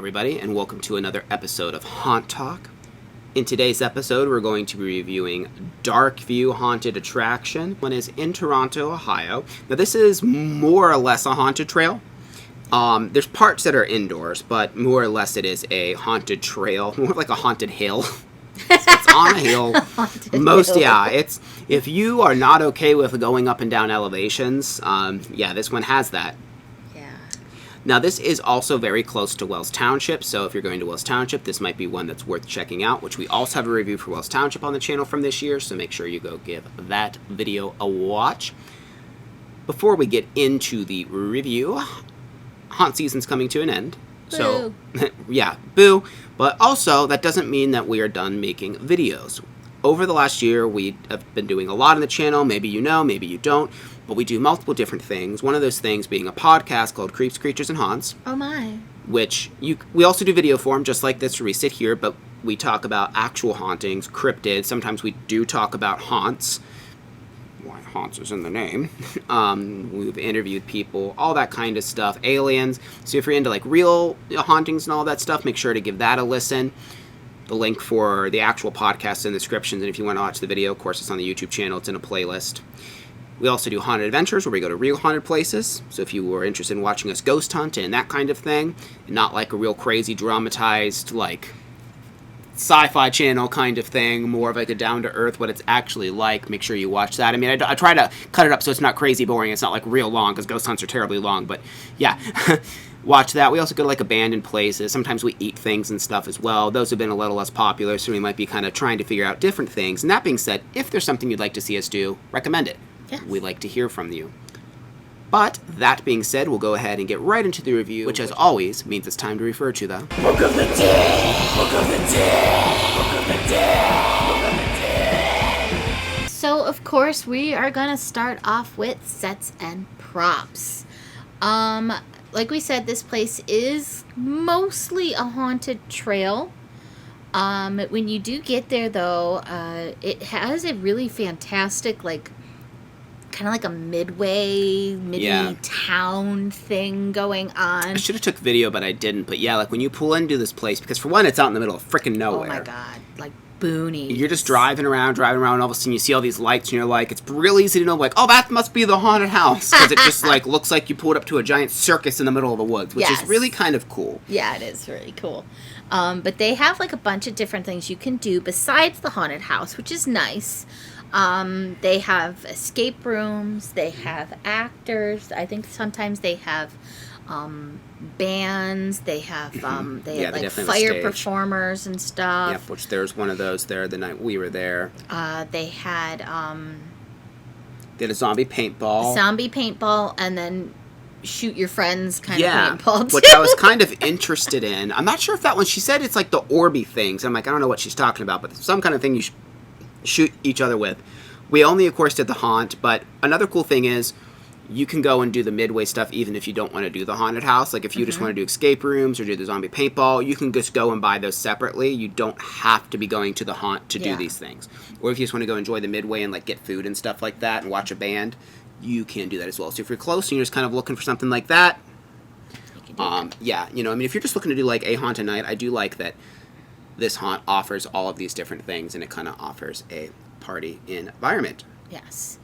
everybody, and welcome to another episode of Haunt Talk. In today's episode, we're going to be reviewing Dark View Haunted Attraction. One is in Toronto, Ohio. Now, this is more or less a haunted trail. There's parts that are indoors, but more or less it is a haunted trail, more like a haunted hill. It's on a hill. It's if you are not okay with going up and down elevations, this one has that. Now, this is also very close to Wells Township, so if you're going to Wells Township, this might be one that's worth checking out, which we also have a review for Wells Township on the channel from this year, so make sure you go give that video a watch. Before we get into the review, haunt season's coming to an end. So, yeah, boo. But also, that doesn't mean that we are done making videos. Over the last year, we have been doing a lot on the channel. Maybe you know, maybe you don't. But we do multiple different things. One of those things being a podcast called Creeps, Creatures, and Haunts. Oh, my. Which we also do video form, just like this, where we sit here, but we talk about actual hauntings, cryptids. Sometimes we do talk about haunts. Why haunts is in the name. We've interviewed people, all that kind of stuff. Aliens. So if you're into, like, real hauntings and all that stuff, make sure to give that a listen. The link for the actual podcast in the description. And if you want to watch the video, of course, it's on the YouTube channel. It's in a playlist. We also do haunted adventures where we go to real haunted places. So if you were interested in watching us ghost hunt and that kind of thing, and not like a real crazy dramatized, like, sci-fi channel kind of thing, more of like a down-to-earth, what it's actually like, make sure you watch that. I mean, I try to cut it up so it's not crazy boring. It's not like real long, because ghost hunts are terribly long, but yeah. Watch that. We also go to like abandoned places. Sometimes we eat things and stuff as well. Those have been a little less popular, so we might be kind of trying to figure out different things. And that being said, if there's something you'd like to see us do, recommend it. Yes. We'd like to hear from you. But that being said, we'll go ahead and get right into the review, which as always means it's time to refer to the Book of the Dead! Book of the Dead! Book of the Dead! Book of the Dead! So, of course, we are going to start off with sets and props. Like we said, this place is mostly a haunted trail. When you do get there, though, it has a really fantastic, like, kind of like a mini town thing going on. I should have took video, but I didn't. But yeah, like when you pull into this place, because for one, it's out in the middle of freaking nowhere. Oh my god, like boonies. You're just driving around, and all of a sudden you see all these lights, and you're like, it's real easy to know, like, oh, that must be the haunted house, because it just like looks like you pulled up to a giant circus in the middle of the woods, which is really kind of cool. Yeah, it is really cool. But they have like a bunch of different things you can do besides the haunted house, which is nice. They have escape rooms, they have actors, I think sometimes they have bands, they have like fire performers and stuff. Yep, which there's one of those there the night we were there. They had a zombie paintball. And then shoot your friends kind of paintball too. Which I was kind of interested in. I'm not sure if that one, she said it's like the Orby things. I'm like, I don't know what she's talking about, but some kind of thing you shoot each other with. We only, of course, did the haunt, but another cool thing is you can go and do the midway stuff even if you don't want to do the haunted house. Like if you just want to do escape rooms or do the zombie paintball, you can just go and buy those separately. You don't have to be going to the haunt to do these things. Or if you just want to go enjoy the midway and like get food and stuff like that and watch a band, you can do that as well. So if you're close and you're just kind of looking for something like that, if you're just looking to do like a haunted night, I do like that this haunt offers all of these different things, and it kind of offers a party environment. Yes.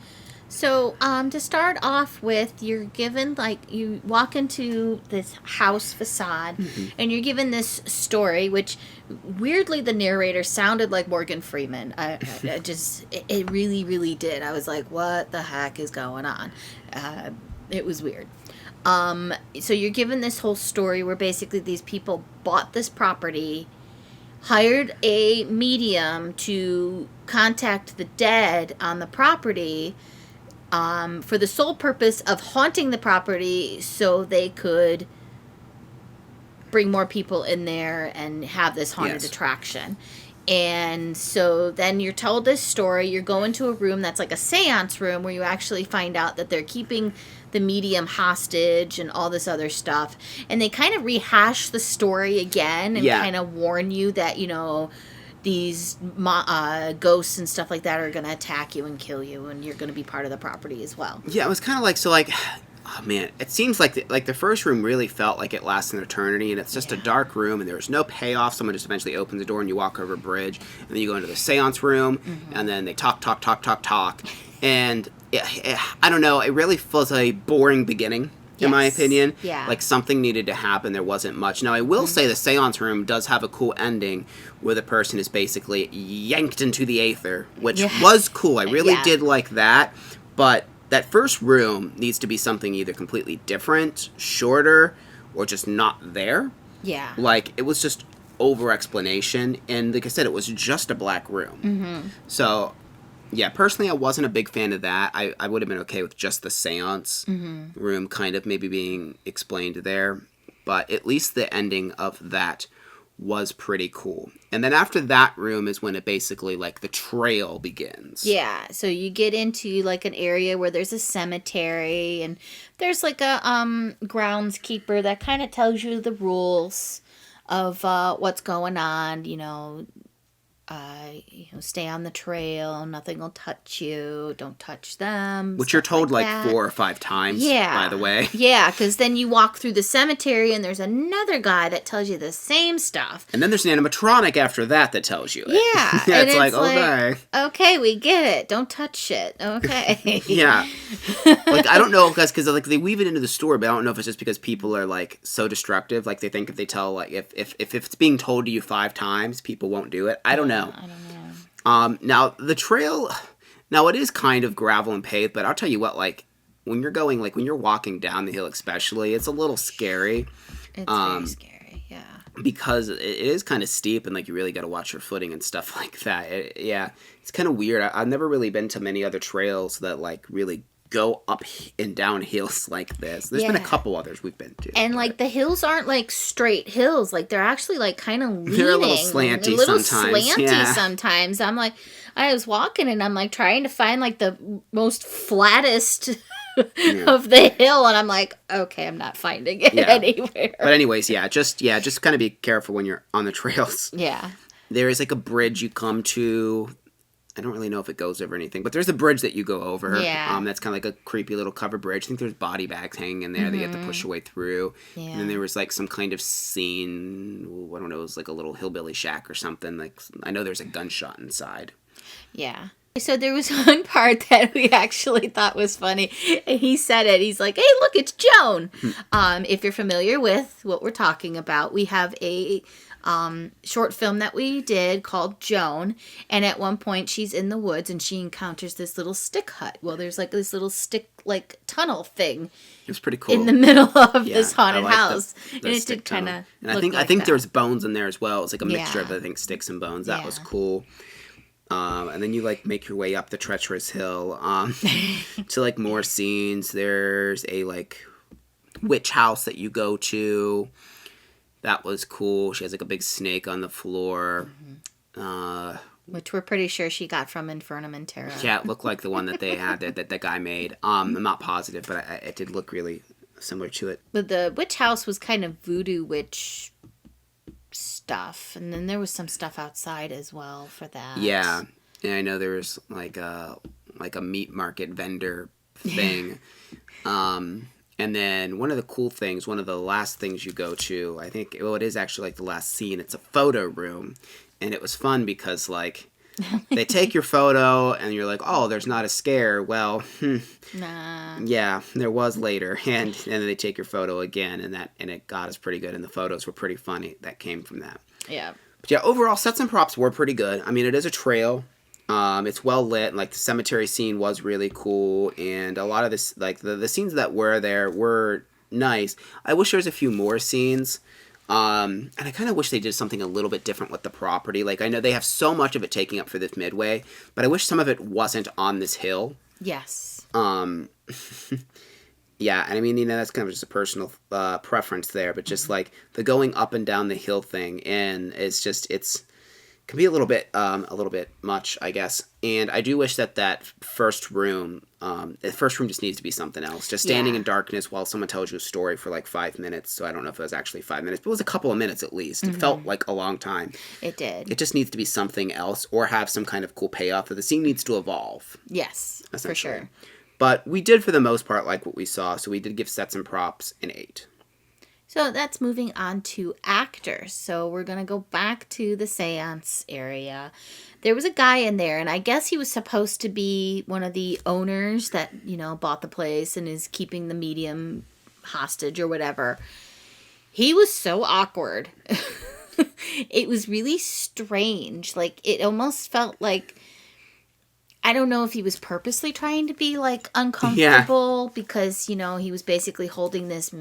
So, to start off with, you're given, like, you walk into this house facade, and you're given this story, which, weirdly, the narrator sounded like Morgan Freeman. It really, really did. I was like, what the heck is going on? It was weird. So you're given this whole story where basically these people bought this property, hired a medium to contact the dead on the property for the sole purpose of haunting the property so they could bring more people in there and have this haunted attraction. And so then you're told this story. You're going to a room that's like a seance room where you actually find out that they're keeping the medium hostage and all this other stuff. And they kind of rehash the story again and kind of warn you that, you know, these ghosts and stuff like that are going to attack you and kill you, and you're going to be part of the property as well. Yeah, it was kind of like, so like, Oh, man, it seems like the first room really felt like it lasts an eternity, and it's just a dark room, and there's no payoff. Someone just eventually opens the door, and you walk over a bridge, and then you go into the seance room, and then they talk, and I don't know, it really feels a boring beginning, in my opinion. Yeah. Like, something needed to happen, there wasn't much. Now, I will say the seance room does have a cool ending, where the person is basically yanked into the aether, which was cool. I really did like that, but that first room needs to be something either completely different, shorter, or just not there. Yeah. Like, it was just over-explanation, and like I said, it was just a black room. So, yeah, personally, I wasn't a big fan of that. I would have been okay with just the seance room kind of maybe being explained there. But at least the ending of that was pretty cool. And then after that room is when it basically, like, the trail begins. Yeah, so you get into, like, an area where there's a cemetery, and there's, like, a groundskeeper that kind of tells you the rules of what's going on, stay on the trail, nothing will touch you, don't touch them. Which you're told like 4 or 5 times, by the way. Yeah, because then you walk through the cemetery and there's another guy that tells you the same stuff. And then there's an animatronic after that tells you it. Yeah. It's like, okay. Okay, we get it. Don't touch shit. Okay. Yeah. Like, I don't know, because like, they weave it into the story, but I don't know if it's just because people are, like, so destructive. Like, they think if they tell, like, if it's being told to you 5 times, people won't do it. I don't know. I don't know. Now, the trail, now it is kind of gravel and paved, but I'll tell you what, like, when you're walking down the hill especially, it's a little scary. It's very scary, yeah. Because it is kind of steep, and, like, you really got to watch your footing and stuff like that. It's kind of weird. I've never really been to many other trails that, like, really go up and down hills like this. There's been a couple others we've been to. And, like, the hills aren't, like, straight hills. Like, they're actually, like, kind of leaning. They're a little slanty sometimes. I'm, like, I was walking, and I'm, like, trying to find, like, the most flattest of the hill, and I'm like, okay, I'm not finding it anywhere. But anyways, just kind of be careful when you're on the trails. Yeah. There is, like, a bridge you come to. I don't really know if it goes over anything, but there's a bridge that you go over. Yeah. That's kind of like a creepy little cover bridge. I think there's body bags hanging in there that you have to push your way through. Yeah. And then there was, like, some kind of scene, I don't know, it was like a little hillbilly shack or something. Like, I know there's a gunshot inside. Yeah. So there was one part that we actually thought was funny. He said it. He's like, hey, look, it's Joan. If you're familiar with what we're talking about, we have a short film that we did called Joan, and at one point she's in the woods and she encounters this little stick hut. Well, there's like this little stick like tunnel thing. It was pretty cool in the middle of this haunted house, and it did kind of. And I think there's bones in there as well. It's like a mixture of sticks and bones. That was cool. And then you like make your way up the treacherous hill to like more scenes. There's a like witch house that you go to. That was cool. She has like a big snake on the floor. Which we're pretty sure she got from Infernum and Terra. Yeah, it looked like the one that they had that guy made. I'm not positive, but it did look really similar to it. But the witch house was kind of voodoo witch stuff. And then there was some stuff outside as well for that. Yeah. And I know there was like a meat market vendor thing. And then one of the last things you go to, I think, it is actually like the last scene. It's a photo room. And it was fun because, like, they take your photo and you're like, oh, there's not a scare. Well, nah. Yeah, there was later. And then they take your photo again, and it got us pretty good. And the photos were pretty funny that came from that. Yeah. But yeah, overall, sets and props were pretty good. I mean, it is a trail. It's well lit, and like the cemetery scene was really cool, and a lot of this, like the scenes that were there were nice. I wish there was a few more scenes, and I kind of wish they did something a little bit different with the property. Like, I know they have so much of it taking up for this midway, but I wish some of it wasn't on this hill. Yes. Yeah, and I mean, that's kind of just a personal preference there, but just like the going up and down the hill thing, and it's can be a little bit much, I guess. And I do wish that first room, just needs to be something else. Just standing in darkness while someone tells you a story for like 5 minutes. So I don't know if it was actually 5 minutes, but it was a couple of minutes at least. It felt like a long time. It did. It just needs to be something else or have some kind of cool payoff. The scene needs to evolve. Yes, for sure. But we did, for the most part, like what we saw. So we did give sets and props an 8. So that's moving on to actors. So we're going to go back to the seance area. There was a guy in there, and I guess he was supposed to be one of the owners that, bought the place and is keeping the medium hostage or whatever. He was so awkward. It was really strange. Like, it almost felt like, I don't know if he was purposely trying to be, like, uncomfortable because, he was basically holding this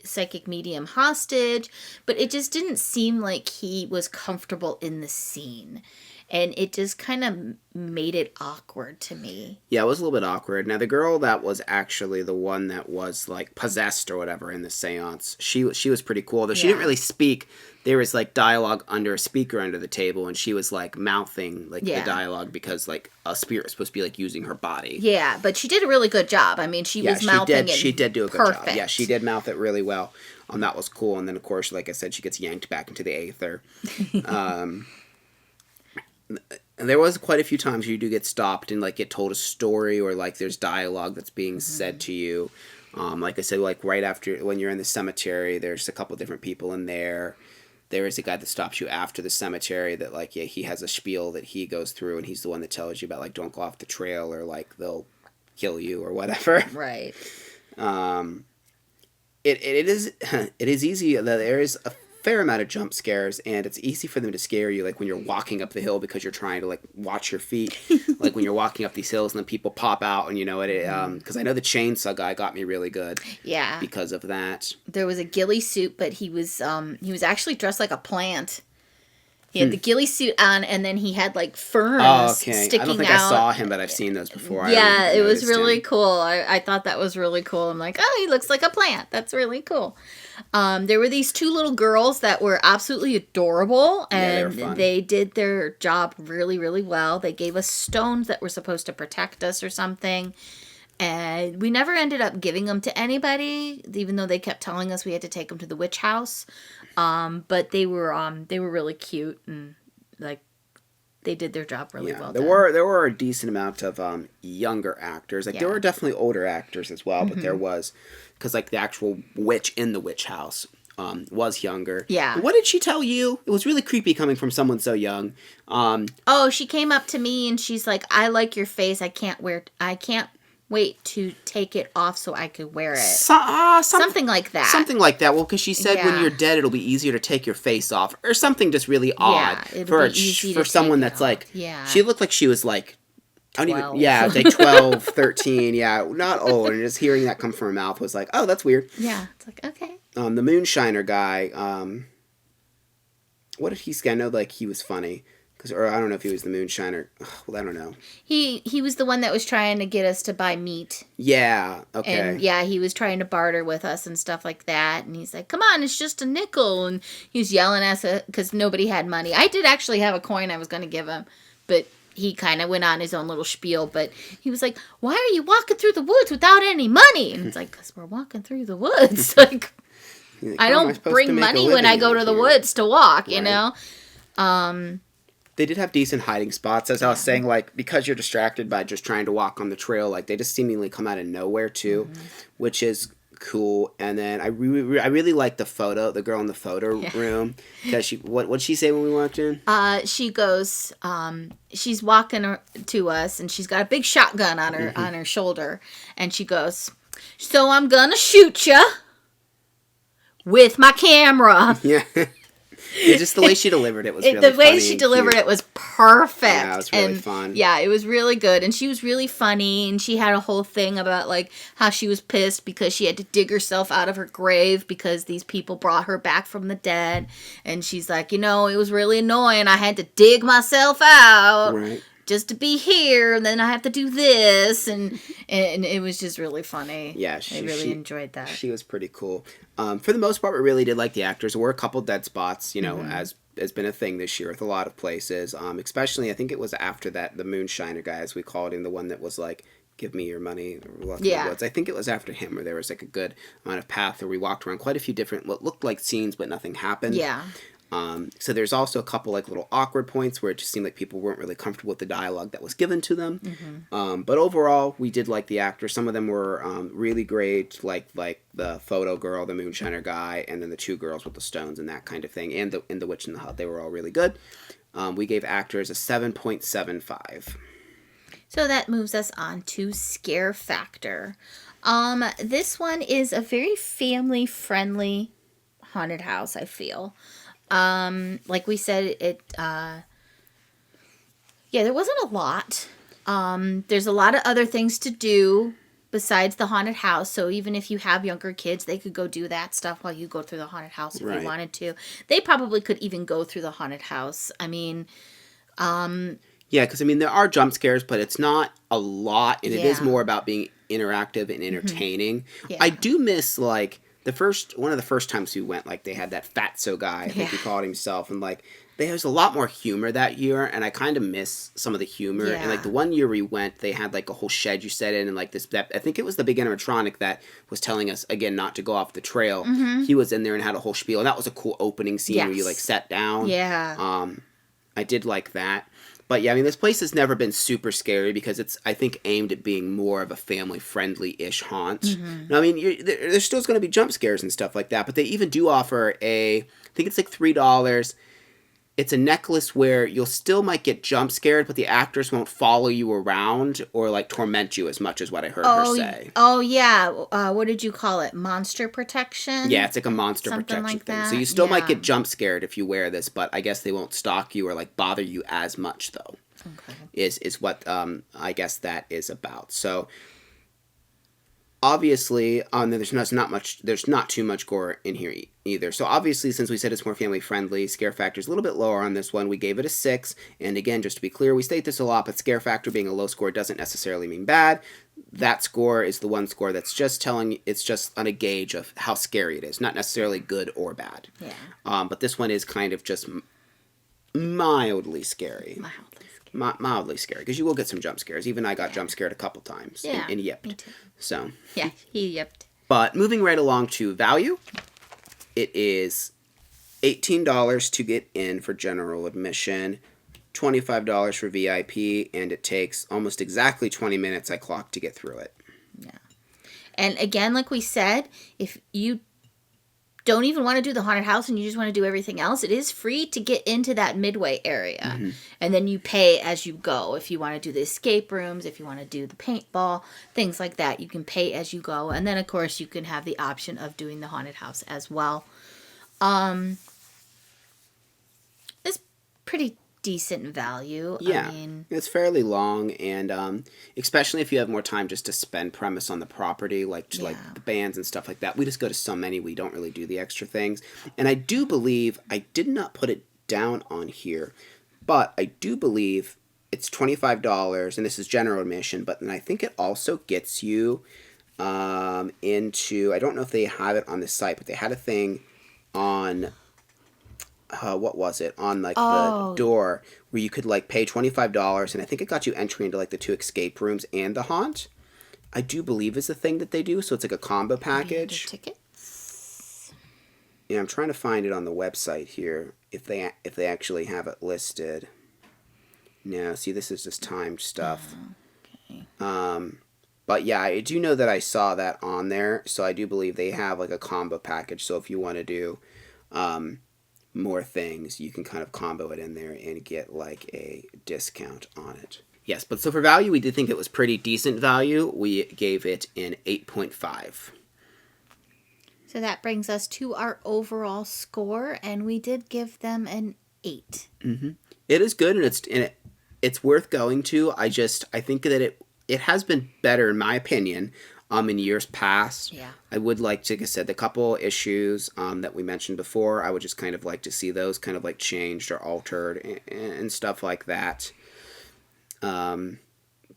psychic medium hostage, but it just didn't seem like he was comfortable in the scene. And it just kind of made it awkward to me. Yeah, it was a little bit awkward. Now, the girl that was actually the one that was, like, possessed or whatever in the seance, she was pretty cool. Though she didn't really speak. There was, like, dialogue under a speaker under the table, and she was, like, mouthing, like, the dialogue because, like, a spirit was supposed to be, like, using her body. Yeah, but she did a really good job. I mean, she was mouthing it she did do a good perfect. job. Yeah, she did mouth it really well. That was cool. And then, of course, like I said, she gets yanked back into the aether. There was quite a few times you do get stopped and, like, get told a story or, like, there's dialogue that's being said to you. Like I said, like, right after, when you're in the cemetery, there's a couple different people in there. There is a guy that stops you after the cemetery that, like, he has a spiel that he goes through, and he's the one that tells you about, like, don't go off the trail or, like, they'll kill you or whatever. Right. It is easy that there is a fair amount of jump scares, and it's easy for them to scare you, like when you're walking up the hill because you're trying to, like, watch your feet, like when you're walking up these hills and then people pop out, and because I know the chainsaw guy got me really good, because of that. There was a ghillie suit, but he was actually dressed like a plant. He had the ghillie suit on, and then he had, like, ferns sticking out. I don't think I saw him, but I've seen those before. Yeah, it was really cool. I thought that was really cool. I'm like, oh, he looks like a plant. That's really cool. There were these 2 little girls that were absolutely adorable, and they did their job really, really well. They gave us stones that were supposed to protect us or something, and we never ended up giving them to anybody, even though they kept telling us we had to take them to the witch house. But they were really cute, and, like, they did their job really well. There were a decent amount of younger actors. Like, there were definitely older actors as well, but there was, because, like, the actual witch in the witch house was younger. Yeah. What did she tell you? It was really creepy coming from someone so young. She came up to me and she's like, "I like your face. I can't wait to take it off so I could wear it." Something like that. Something like that. Well, because she said when you're dead, it'll be easier to take your face off, or something just really odd for someone that's like. Yeah. She looked like she was like. 12. Like 12, 13, not old. And just hearing that come from her mouth was like, oh, that's weird. Yeah, it's like, okay. The Moonshiner guy, what did he say? I know, like, he was funny. Or I don't know if he was the Moonshiner. Well, I don't know. He was the one that was trying to get us to buy meat. Yeah, okay. And, he was trying to barter with us and stuff like that. And he's like, come on, it's just a nickel. And he was yelling at us because nobody had money. I did actually have a coin I was going to give him, but he kind of went on his own little spiel. But he was like, why are you walking through the woods without any money? And it's like, because we're walking through the woods. Like, I don't bring money when I go to the woods to walk, you know? They did have decent hiding spots, as I was saying, like, because you're distracted by just trying to walk on the trail, like, they just seemingly come out of nowhere, too, which is cool. And then I really like the girl in the photo room, because what'd she say when we walked in? She goes, she's walking to us, and she's got a big shotgun on her shoulder, and she goes, "So I'm gonna shoot ya with my camera." Yeah. Just the way she delivered it was really funny. The way she delivered it was perfect. Yeah, it was really fun. Yeah, it was really good. And she was really funny. And she had a whole thing about, like, how she was pissed because she had to dig herself out of her grave because these people brought her back from the dead. And she's like, it was really annoying. I had to dig myself out. Right. Just to be here, and then I have to do this, and it was just really funny. Yeah, I really enjoyed that. She was pretty cool. For the most part, we really did like the actors. There were a couple dead spots, as has been a thing this year with a lot of places. Especially, I think it was after that, the Moonshiner guy, as we called him, the one that was like, "Give me your money." I think it was after him, where there was like a good amount of path where we walked around quite a few different what looked like scenes, but nothing happened. Yeah. So there's also a couple like little awkward points where it just seemed like people weren't really comfortable with the dialogue that was given to them. But overall, we did like the actors. Some of them were really great, like the photo girl, the moonshiner guy, and then the two girls with the stones and that kind of thing, and the Witch in the Hut. They were all really good. We gave actors a 7.75. So that moves us on to scare factor. This one is a very family-friendly haunted house, I feel. Like we said, there wasn't a lot. There's a lot of other things to do besides the haunted house. So even if you have younger kids, they could go do that stuff while you go through the haunted house if you wanted to. They probably could even go through the haunted house. I mean, yeah, because there are jump scares, but it's not a lot, and it is more about being interactive and entertaining. Yeah. I do miss one of the first times we went, like they had that fatso guy, I think he called himself, and like there was a lot more humor that year, and I kind of miss some of the humor. Yeah. And like the one year we went, they had like a whole shed you sat in, and like I think it was the big animatronic that was telling us again not to go off the trail. He was in there and had a whole spiel, and that was a cool opening scene where you like sat down. Yeah. I did like that. But yeah, this place has never been super scary because it's, I think, aimed at being more of a family-friendly-ish haunt. Now, there's still going to be jump scares and stuff like that, but they even do offer I think it's like $3. It's a necklace where you'll still might get jump scared, but the actors won't follow you around or like torment you as much as what I heard her say. Oh, yeah. What did you call it? Monster protection? Yeah, it's like a monster Something protection like thing. that. So you still might get jump scared if you wear this, but I guess they won't stalk you or like bother you as much though. Okay. Is what I guess that is about. So obviously, there's not too much gore in here either. So obviously, since we said it's more family friendly, scare factor is a little bit lower on this one. We gave it a 6. And again, just to be clear, we state this a lot, but scare factor being a low score doesn't necessarily mean bad. That score is the one score that's just it's just on a gauge of how scary it is, not necessarily good or bad. Yeah. But this one is kind of just mildly scary. Mildly scary, because you will get some jump scares. Even I got jump scared a couple times and yipped. Me too. So yeah, he yipped. But moving right along to value, it is $18 to get in for general admission, $25 for VIP, and it takes almost exactly 20 minutes I clocked to get through it. Yeah. And again, like we said, if you don't even want to do the haunted house and you just want to do everything else, it is free to get into that midway area. And then you pay as you go. If you want to do the escape rooms, if you want to do the paintball, things like that, you can pay as you go. And then, of course, you can have the option of doing the haunted house as well. It's pretty decent value. Yeah, it's fairly long, and especially if you have more time just to spend premise on the property, like the bands and stuff like that. We just go to so many, we don't really do the extra things. And I do believe, I did not put it down on here, but I do believe it's $25, and this is general admission, but then I think it also gets you into, I don't know if they have it on the site, but they had a thing on... what was it? On like the door where you could like pay $25, and I think it got you entry into like the 2 escape rooms and the haunt. I do believe is the thing that they do, so it's like a combo package. Tickets. Yeah, I'm trying to find it on the website here if they actually have it listed. No, see, this is just timed stuff. Okay. But yeah, I do know that I saw that on there, so I do believe they have like a combo package. So if you want to do more things, you can kind of combo it in there and get like a discount on it. Yes, but so for value, we did think it was pretty decent value. We gave it an 8.5. So that brings us to our overall score, and we did give them an 8. It is good, and it's worth going to. I think that it has been better in my opinion. In years past. Yeah. I would like to, like I said, the couple issues that we mentioned before, I would just kind of like to see those kind of like changed or altered and stuff like that.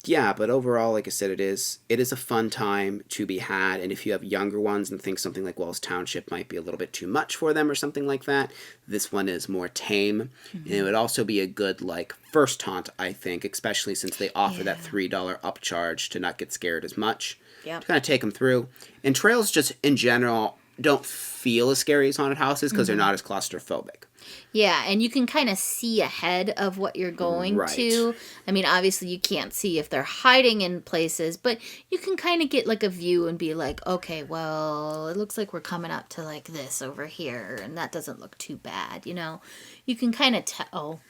Yeah, but overall, like I said, it is a fun time to be had, and if you have younger ones and think something like Wells Township might be a little bit too much for them or something like that, this one is more tame, and it would also be a good like first haunt, I think, especially since they offer that $3 upcharge to not get scared as much. Yep. To kind of take them through. And trails just in general don't feel as scary as haunted houses because they're not as claustrophobic. Yeah, and you can kind of see ahead of what you're going to. I mean, obviously you can't see if they're hiding in places, but you can kind of get like a view and be like, okay, well, it looks like we're coming up to like this over here, and that doesn't look too bad, you know? You can kind of tell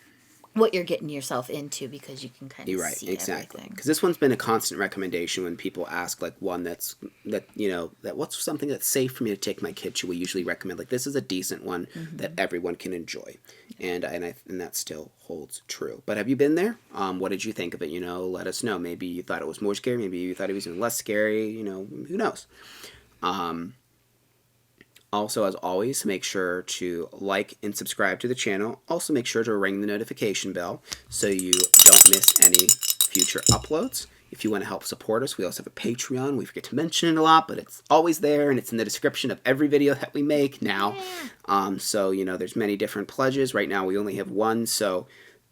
what you're getting yourself into because you can kind of see everything. Because this one's been a constant recommendation when people ask like one that what's something that's safe for me to take my kid to. We usually recommend like this is a decent one that everyone can enjoy, and that still holds true. But have you been there? What did you think of it? You know, let us know. Maybe you thought it was more scary. Maybe you thought it was even less scary. You know, who knows? Also, as always, make sure to like and subscribe to the channel. Also, make sure to ring the notification bell so you don't miss any future uploads. If you want to help support us, we also have a Patreon. We forget to mention it a lot, but it's always there, and it's in the description of every video that we make now. So, you know, there's many different pledges. Right now, we only have one, so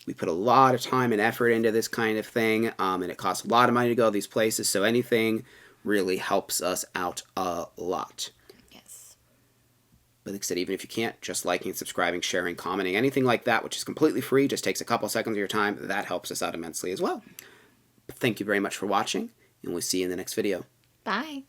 we put a lot of time and effort into this kind of thing, and it costs a lot of money to go to these places, so anything really helps us out a lot. But like I said, even if you can't, just liking, subscribing, sharing, commenting, anything like that, which is completely free, just takes a couple seconds of your time, that helps us out immensely as well. But thank you very much for watching, and we'll see you in the next video. Bye.